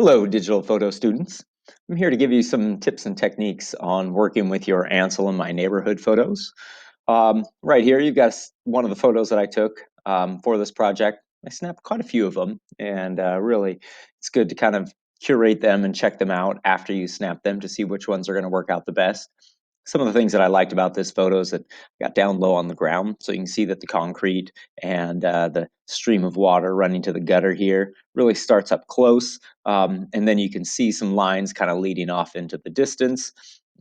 Hello, digital photo students. I'm here to give you some tips and techniques on working with your Ansel and My Neighborhood photos. Right here, you've got one of the photos that I took for this project. I snapped quite a few of them, and really, it's good to kind of curate them and check them out after you snap them to see which ones are going to work out the best. Some of the things that I liked about this photo is that I got down low on the ground, so you can see that the concrete and the stream of water running to the gutter here really starts up close, and then you can see some lines kind of leading off into the distance.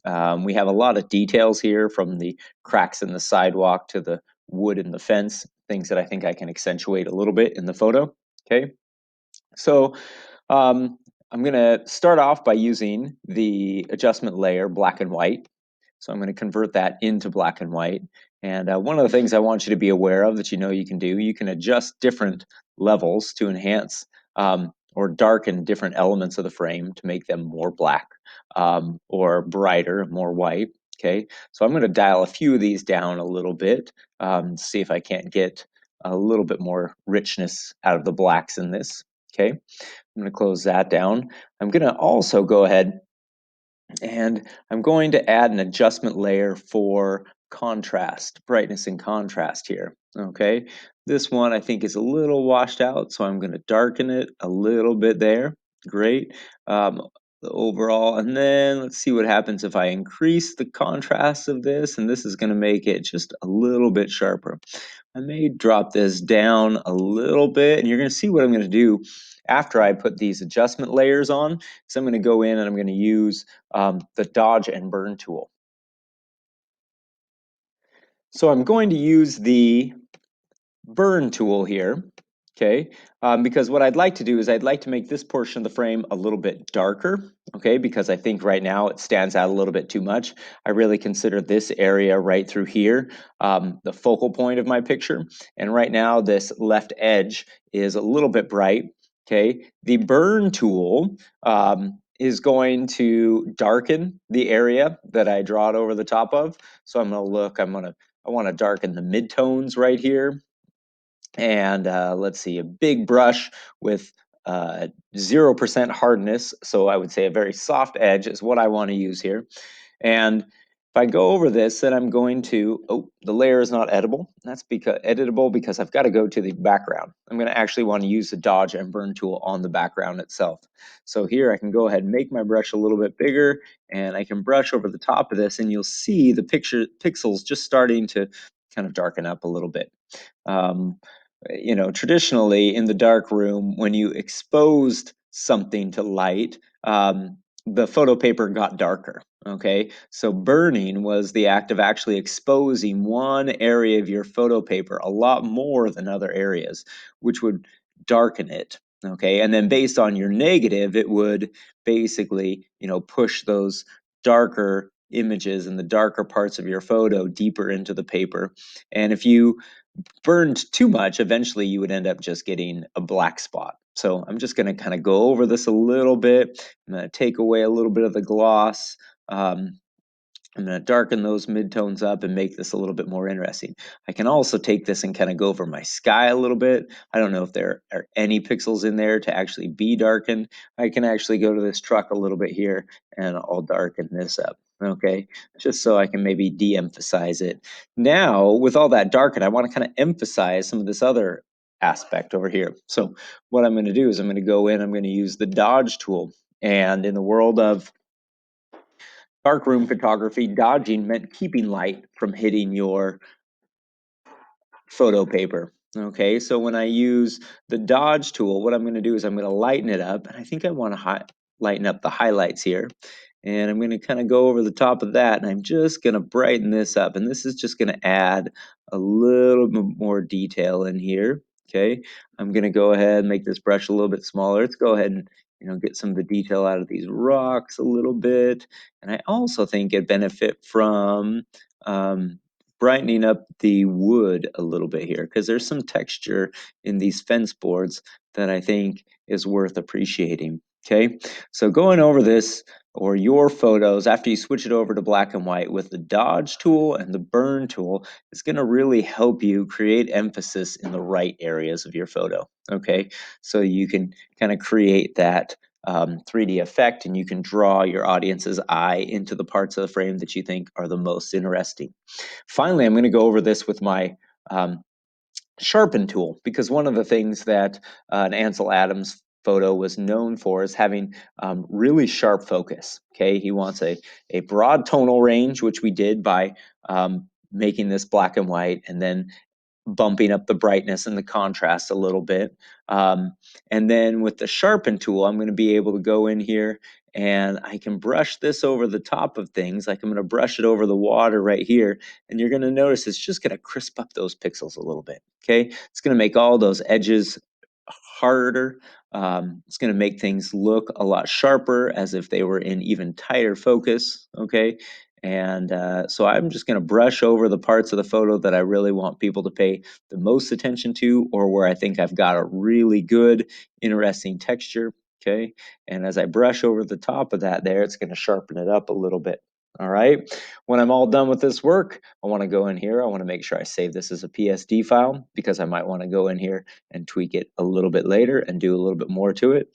We have a lot of details here, from the cracks in the sidewalk to the wood in the fence, things that I think I can accentuate a little bit in the photo. Okay, so I'm going to start off by using the adjustment layer black and white. So I'm going to convert that into black and white. And one of the things I want you to be aware of that you can do, you can adjust different levels to enhance or darken different elements of the frame to make them more black or brighter, more white. Okay, so I'm going to dial a few of these down a little bit, see if I can't get a little bit more richness out of the blacks in this. Okay, I'm going to close that down. I'm going to also go ahead and I'm going to add an adjustment layer for contrast, brightness and contrast here. Okay, this one I think is a little washed out, so I'm going to darken it a little bit there. Great. The overall, and then let's see what happens if I increase the contrast of this, and this is going to make it just a little bit sharper. I may drop this down a little bit, and you're going to see what I'm going to do after I put these adjustment layers on. So I'm going to go in and I'm going to use the dodge and burn tool. So I'm going to use the burn tool here, okay, because what I'd like to do is I'd like to make this portion of the frame a little bit darker, okay, because I think right now it stands out a little bit too much. I really consider this area right through here the focal point of my picture, and right now this left edge is a little bit bright. Okay, the burn tool is going to darken the area that I draw it over the top of. So I'm going to look, I want to darken the midtones right here. And let's see, a big brush with 0% hardness. So I would say a very soft edge is what I want to use here. And if I go over this, then I'm going to, oh, the layer is not editable because I've got to go to the background. I'm going to actually want to use the dodge and burn tool on the background itself. So here I can go ahead and make my brush a little bit bigger, and I can brush over the top of this, and you'll see the pixels just starting to kind of darken up a little bit. Traditionally in the dark room, when you exposed something to light, the photo paper got darker. Okay, so burning was the act of actually exposing one area of your photo paper a lot more than other areas, which would darken it. Okay, and then based on your negative, it would basically, push those darker images and the darker parts of your photo deeper into the paper. And if you burned too much, eventually you would end up just getting a black spot. So I'm just going to kind of go over this a little bit. I'm going to take away a little bit of the gloss. I'm going to darken those midtones up and make this a little bit more interesting. I can also take this and kind of go over my sky a little bit. I don't know if there are any pixels in there to actually be darkened. I can actually go to this truck a little bit here and I'll darken this up. Okay, just so I can maybe de-emphasize it. Now, with all that darkened, I want to kind of emphasize some of this other aspect over here. So what I'm going to do is I'm going to go in, I'm going to use the dodge tool. And in the world of darkroom photography, dodging meant keeping light from hitting your photo paper. Okay, so when I use the dodge tool, what I'm going to do is I'm going to lighten it up. And I think I want to lighten up the highlights here. And I'm going to kind of go over the top of that. And I'm just going to brighten this up. And this is just going to add a little bit more detail in here. Okay, I'm going to go ahead and make this brush a little bit smaller. Let's go ahead and get some of the detail out of these rocks a little bit. And I also think it benefit from brightening up the wood a little bit here, because there's some texture in these fence boards that I think is worth appreciating. Okay, so going over this or your photos after you switch it over to black and white with the dodge tool and the burn tool is going to really help you create emphasis in the right areas of your photo. Okay, so you can kind of create that 3D effect, and you can draw your audience's eye into the parts of the frame that you think are the most interesting. Finally, I'm going to go over this with my Sharpen tool, because one of the things that an Ansel Adams photo was known for is having really sharp focus. Okay, he wants a broad tonal range, which we did by making this black and white, and then bumping up the brightness and the contrast a little bit. And then with the Sharpen tool, I'm going to be able to go in here and I can brush this over the top of things. Like I'm going to brush it over the water right here. And you're going to notice it's just going to crisp up those pixels a little bit. Okay, it's going to make all those edges harder. It's going to make things look a lot sharper, as if they were in even tighter focus. Okay, and so I'm just going to brush over the parts of the photo that I really want people to pay the most attention to, or where I think I've got a really good, interesting texture. Okay, and as I brush over the top of that there, it's going to sharpen it up a little bit. All right, when I'm all done with this work, I want to go in here. I want to make sure I save this as a PSD file, because I might want to go in here and tweak it a little bit later and do a little bit more to it.